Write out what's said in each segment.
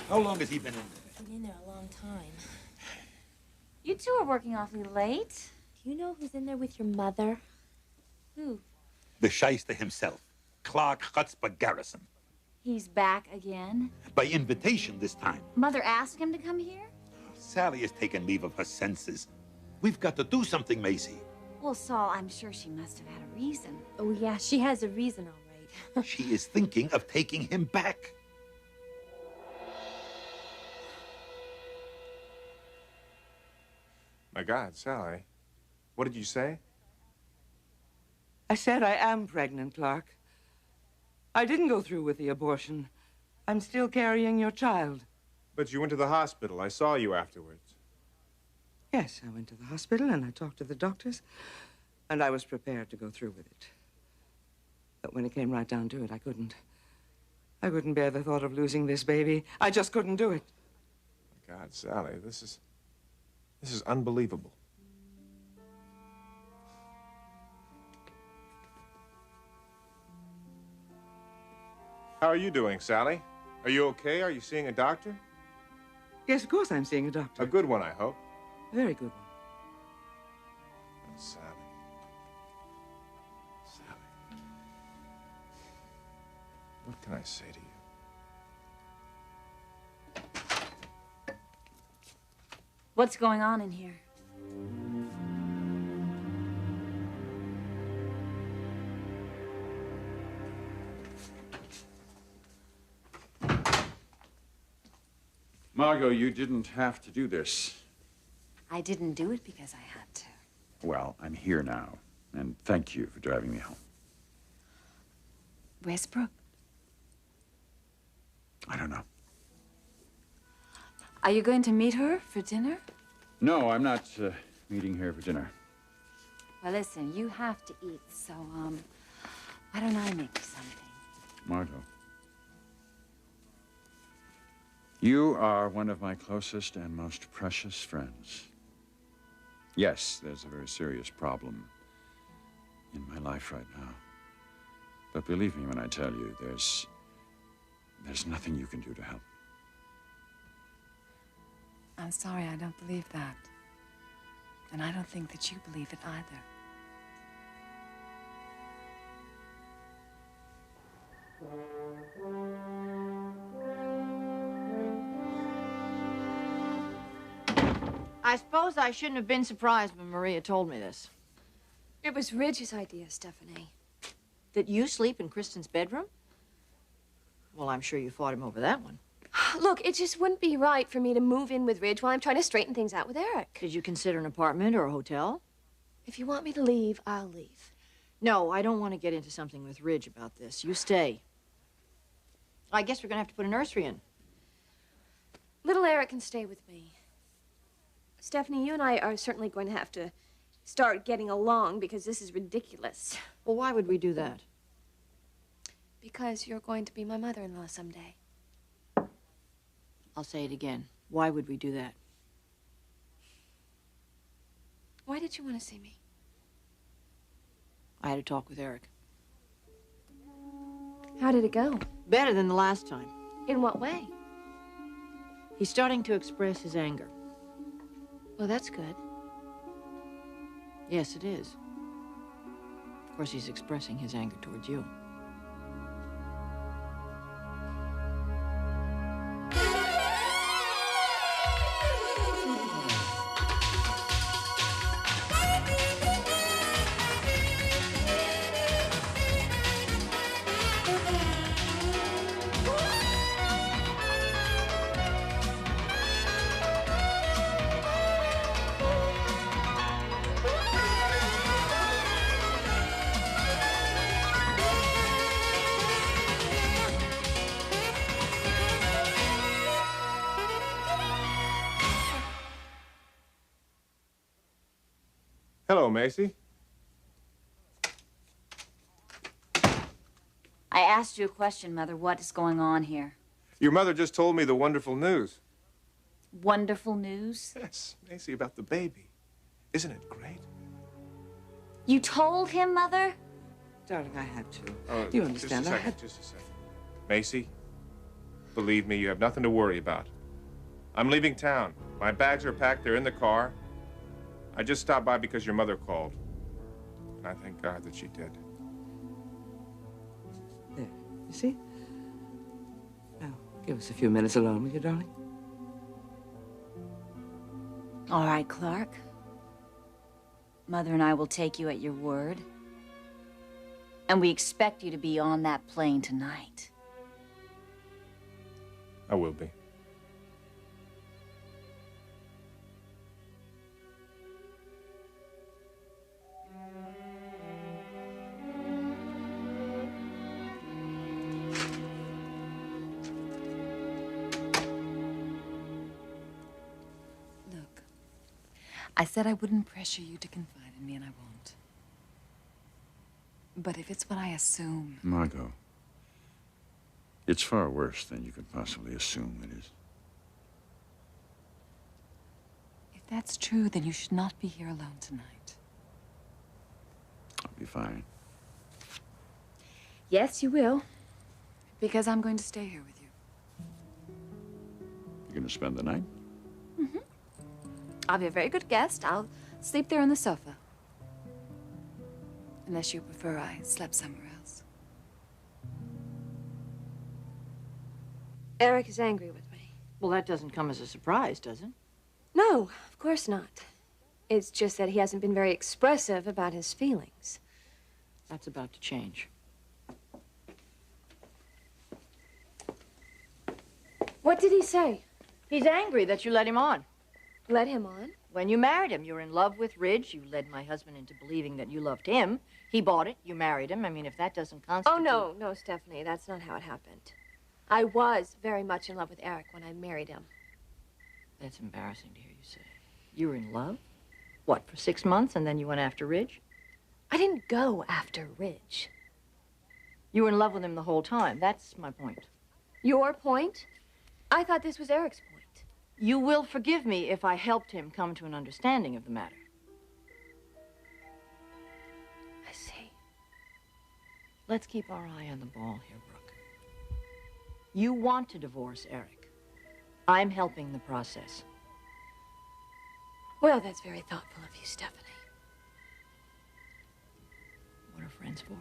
How long has he been in there? Been in there a long time. You two are working awfully late. Do you know who's in there with your mother? Who? The shyster himself, Clarke Chutzpah Garrison. He's back again. By invitation this time. Mother asked him to come here? Sally has taken leave of her senses. We've got to do something, Macy. Well, Saul, I'm sure she must have had a reason. Oh, yeah, she has a reason, all right. She is thinking of taking him back. My God, Sally. What did you say? I said I am pregnant, Clarke. I didn't go through with the abortion. I'm still carrying your child. But you went to the hospital. I saw you afterwards. Yes, I went to the hospital and I talked to the doctors, and I was prepared to go through with it. But when it came right down to it, I couldn't. I couldn't bear the thought of losing this baby. I just couldn't do it. My God, Sally, this is unbelievable. How are you doing, Sally? Are you okay? Are you seeing a doctor? Yes, of course I'm seeing a doctor. A good one, I hope. A very good one. Oh, Sally. Sally. What can I say to you? What's going on in here? Margo, you didn't have to do this. I didn't do it because I had to. Well, I'm here now, and thank you for driving me home. Where's Brooke? I don't know. Are you going to meet her for dinner? No, I'm not meeting here for dinner. Well, listen, you have to eat, so, why don't I make you something? Margo. You are one of my closest and most precious friends. Yes, there's a very serious problem in my life right now. But believe me when I tell you, there's nothing you can do to help. I'm sorry, I don't believe that. And I don't think that you believe it either. I suppose I shouldn't have been surprised when Maria told me this. It was Ridge's idea, Stephanie. That you sleep in Kristen's bedroom? Well, I'm sure you fought him over that one. Look, it just wouldn't be right for me to move in with Ridge while I'm trying to straighten things out with Eric. Did you consider an apartment or a hotel? If you want me to leave, I'll leave. No, I don't want to get into something with Ridge about this. You stay. I guess we're gonna have to put a nursery in. Little Eric can stay with me. Stephanie, you and I are certainly going to have to start getting along because this is ridiculous. Well, why would we do that? Because you're going to be my mother-in-law someday. I'll say it again. Why would we do that? Why did you want to see me? I had a talk with Eric. How did it go? Better than the last time. In what way? He's starting to express his anger. Well, that's good. Yes, it is. Of course, he's expressing his anger towards you. Hello, Macy. I asked you a question, Mother. What is going on here? Your mother just told me the wonderful news. Wonderful news? Yes, Macy, about the baby. Isn't it great? You told him, Mother? Darling, I had to. Oh, Do you understand? Just a second, just a second. Macy, believe me, you have nothing to worry about. I'm leaving town. My bags are packed. They're in the car. I just stopped by because your mother called. And I thank God that she did. There, you see? Now, give us a few minutes alone, will you, darling? All right, Clarke. Mother and I will take you at your word. And we expect you to be on that plane tonight. I will be. Look, I said I wouldn't pressure you to confide in me, and I won't. But if it's what I assume... Margo, it's far worse than you could possibly assume it is. If that's true, then you should not be here alone tonight. I'll be fine. Yes, you will. Because I'm going to stay here with you. You're going to spend the night? Mm-hmm. I'll be a very good guest. I'll sleep there on the sofa. Unless you prefer I slept somewhere else. Eric is angry with me. Well, that doesn't come as a surprise, does it? No, of course not. It's just that he hasn't been very expressive about his feelings. That's about to change. What did he say? He's angry that you let him on. Let him on? When you married him, you were in love with Ridge. You led my husband into believing that you loved him. He bought it. You married him. I mean, if that doesn't constitute... Oh, no, Stephanie. That's not how it happened. I was very much in love with Eric when I married him. That's embarrassing to hear you say. You were in love? What, for 6 months and then you went after Ridge? I didn't go after Ridge. You were in love with him the whole time. That's my point. Your point? I thought this was Eric's point. You will forgive me if I helped him come to an understanding of the matter. I see. Let's keep our eye on the ball here, Brooke. You want to divorce Eric. I'm helping the process. Well, that's very thoughtful of you, Stephanie. What are friends for?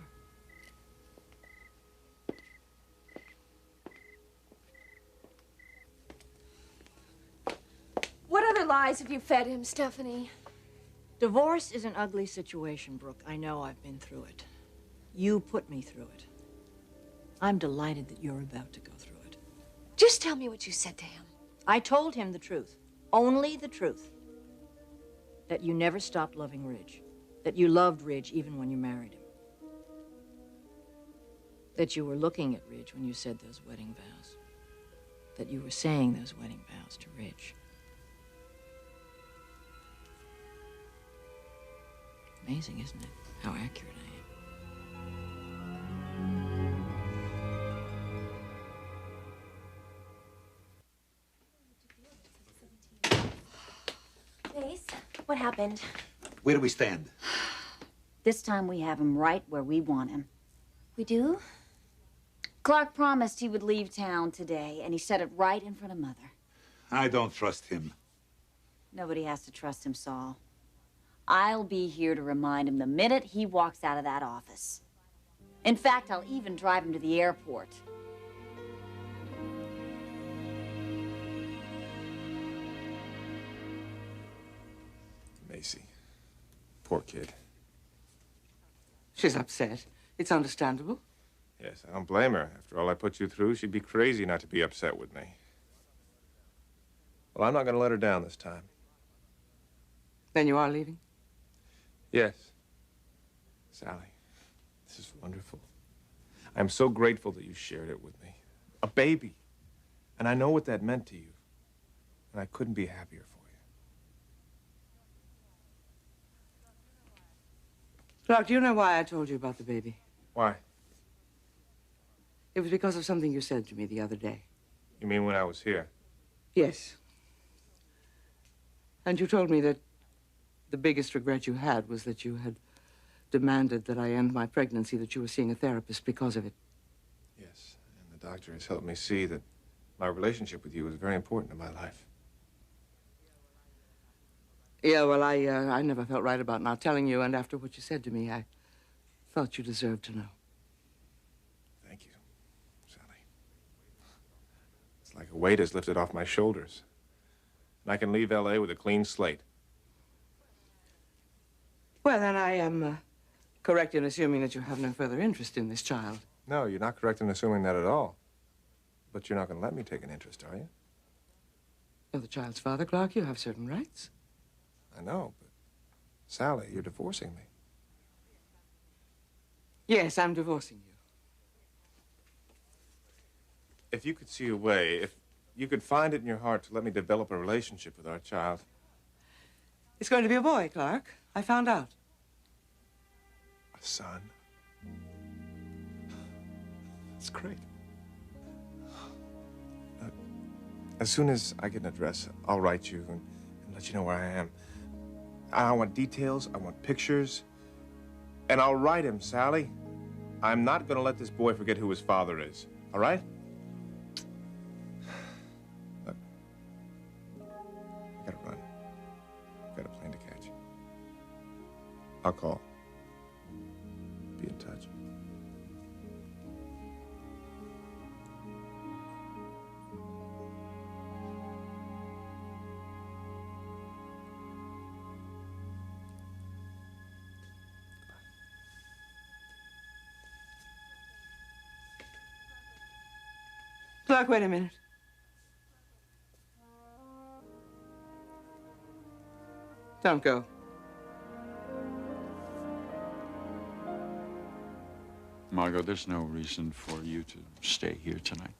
What other lies have you fed him, Stephanie? Divorce is an ugly situation, Brooke. I know. I've been through it. You put me through it. I'm delighted that you're about to go through it. Just tell me what you said to him. I told him the truth. Only the truth. That you never stopped loving Ridge. That you loved Ridge even when you married him. That you were looking at Ridge when you said those wedding vows. That you were saying those wedding vows to Ridge. Amazing, isn't it? How accurate I am. Mace, what happened? Where do we stand? This time we have him right where we want him. We do? Clarke promised he would leave town today, and he said it right in front of Mother. I don't trust him. Nobody has to trust him, Saul. I'll be here to remind him the minute he walks out of that office. In fact, I'll even drive him to the airport. Macy. Poor kid. She's upset. It's understandable. Yes, I don't blame her. After all I put you through, she'd be crazy not to be upset with me. Well, I'm not going to let her down this time. Then you are leaving? Yes. Sally, this is wonderful. I'm so grateful that you shared it with me. A baby. And I know what that meant to you. And I couldn't be happier for you. Clarke, do you know why I told you about the baby? Why? It was because of something you said to me the other day. You mean when I was here? Yes. And you told me that the biggest regret you had was that you had demanded that I end my pregnancy, that you were seeing a therapist because of it. Yes, and the doctor has helped me see that My relationship with you is very important in my life. Yeah, well, I never felt right about not telling you, and after what you said to me, I felt you deserved to know. Thank you, Sally. It's like a weight is lifted off my shoulders. And I can leave L.A. with a clean slate. Well, then I am correct in assuming that you have no further interest in this child. No, you're not correct in assuming that at all. But you're not going to let me take an interest, are you? You're the child's father, Clarke. You have certain rights. I know, but Sally, you're divorcing me. Yes, I'm divorcing you. If you could see a way, if you could find it in your heart to let me develop a relationship with our child. It's going to be a boy, Clarke. I found out. A son. That's great. As soon as I get an address, I'll write you and let you know where I am. I want details, I want pictures, and I'll write him, Sally. I'm not going to let this boy forget who his father is, all right? Look, I gotta run. I've got a plane to catch. I'll call. Be in touch. Clarke, wait a minute. Don't go. Margo, there's no reason for you to stay here tonight.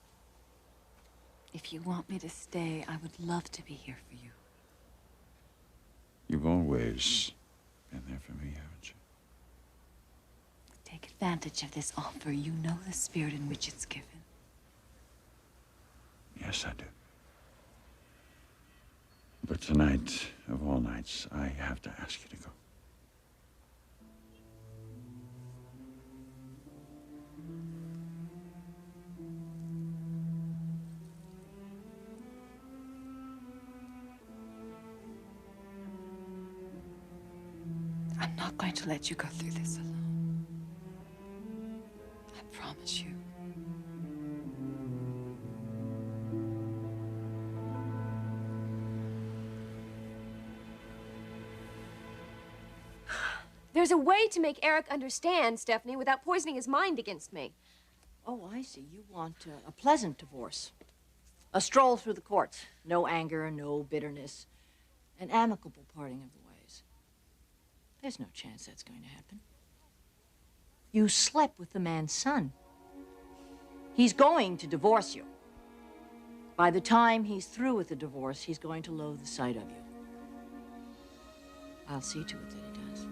If you want me to stay, I would love to be here for you. You've always been there for me, haven't you? Take advantage of this offer. You know the spirit in which it's given. Yes, I do. But tonight, of all nights, I have to ask you to go. I'm not going to let you go through this alone. I promise you. There's a way to make Eric understand, Stephanie, without poisoning his mind against me. Oh, I see. You want a pleasant divorce. A stroll through the courts. No anger, no bitterness. An amicable parting of the ways. There's no chance that's going to happen. You slept with the man's son. He's going to divorce you. By the time he's through with the divorce, he's going to loathe the sight of you. I'll see to it that he does.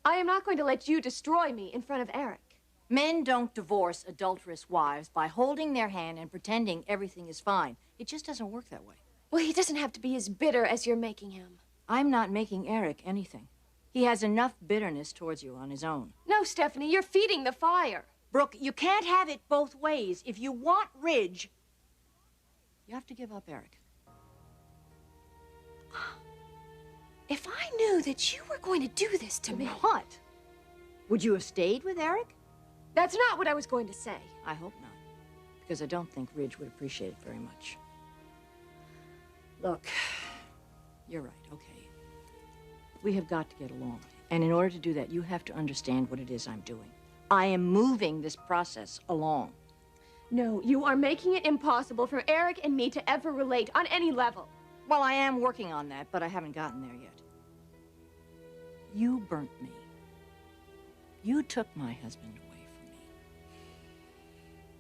I am not going to let you destroy me in front of Eric. Men don't divorce adulterous wives by holding their hand and pretending everything is fine. It just doesn't work that way. Well, he doesn't have to be as bitter as you're making him. I'm not making Eric anything. He has enough bitterness towards you on his own. No, Stephanie, you're feeding the fire. Brooke, you can't have it both ways. If you want Ridge, you have to give up Eric. If I knew that you were going to do this to me... What? Would you have stayed with Eric? That's not what I was going to say. I hope not. Because I don't think Ridge would appreciate it very much. Look, you're right, okay. We have got to get along. And in order to do that, you have to understand what it is I'm doing. I am moving this process along. No, you are making it impossible for Eric and me to ever relate on any level. Well, I am working on that, but I haven't gotten there yet. You burnt me. You took my husband away from me.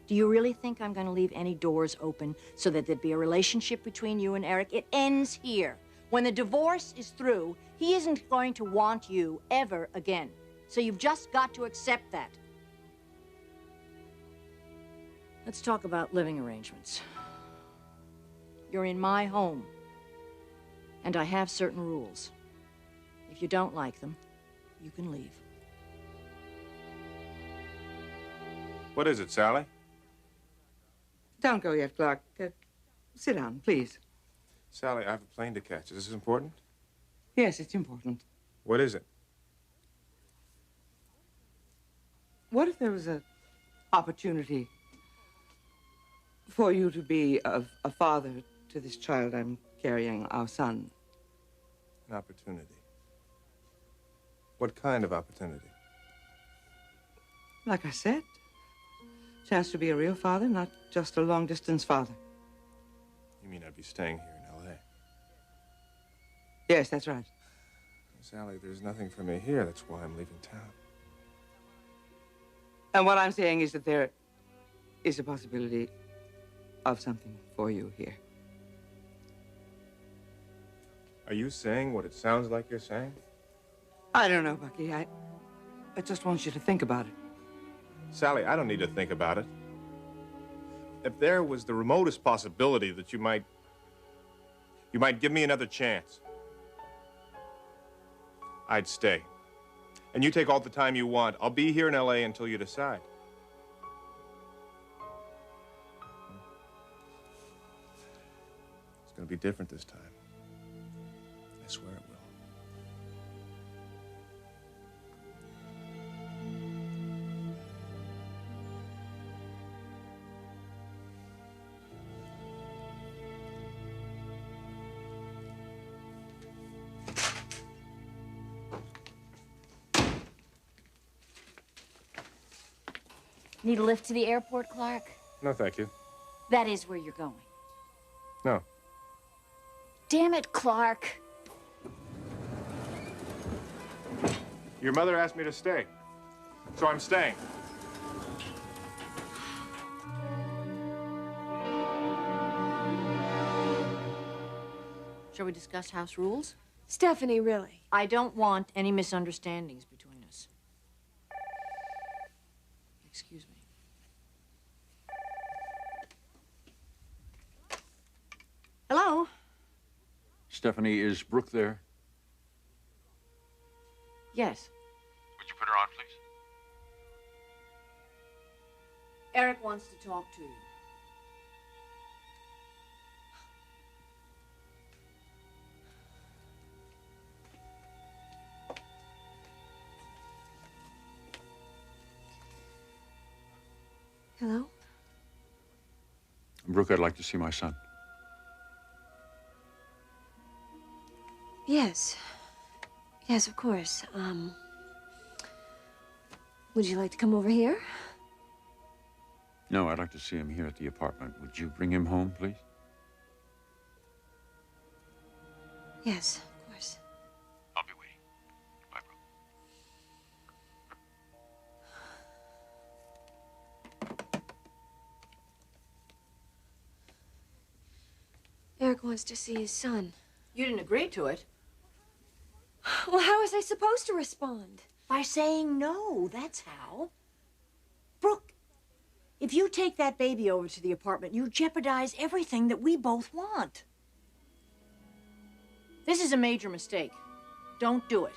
Do you really think I'm going to leave any doors open so that there'd be a relationship between you and Eric? It ends here. When the divorce is through, he isn't going to want you ever again. So you've just got to accept that. Let's talk about living arrangements. You're in my home. And I have certain rules. If you don't like them, You can leave. What is it, Sally? Don't go yet, Clarke. Sit down, please. Sally, I have a plane to catch. Is this important? Yes, it's important. What is it? What if there was an opportunity for you to be a father to this child I'm carrying, our son? An opportunity. What kind of opportunity? Like I said, chance to be a real father, not just a long-distance father. You mean I'd be staying here in L.A.? Yes, that's right. Sally, there's nothing for me here. That's why I'm leaving town. And what I'm saying is that there is a possibility of something for you here. Are you saying what it sounds like you're saying? I don't know, Bucky. I just want you to think about it. Sally, I don't need to think about it. If there was the remotest possibility that you might give me another chance, I'd stay. And you take all the time you want. I'll be here in L.A. until you decide. It's gonna be different this time. I swear it will. Need a lift to the airport, Clarke? No, thank you. That is where you're going. No. Damn it, Clarke. Your mother asked me to stay, so I'm staying. Shall we discuss house rules? Stephanie, really? I don't want any misunderstandings between us. Excuse me. Hello? Stephanie, is Brooke there? Yes. Would you put her on, please? Eric wants to talk to you. Hello? Brooke, I'd like to see my son. Yes. Yes, of course. Would you like to come over here? No, I'd like to see him here at the apartment. Would you bring him home, please? Yes, of course. I'll be waiting. Bye, Brooke. Eric wants to see his son. You didn't agree to it. Well, how was I supposed to respond? By saying no, that's how. Brooke, if you take that baby over to the apartment, you jeopardize everything that we both want. This is a major mistake. Don't do it.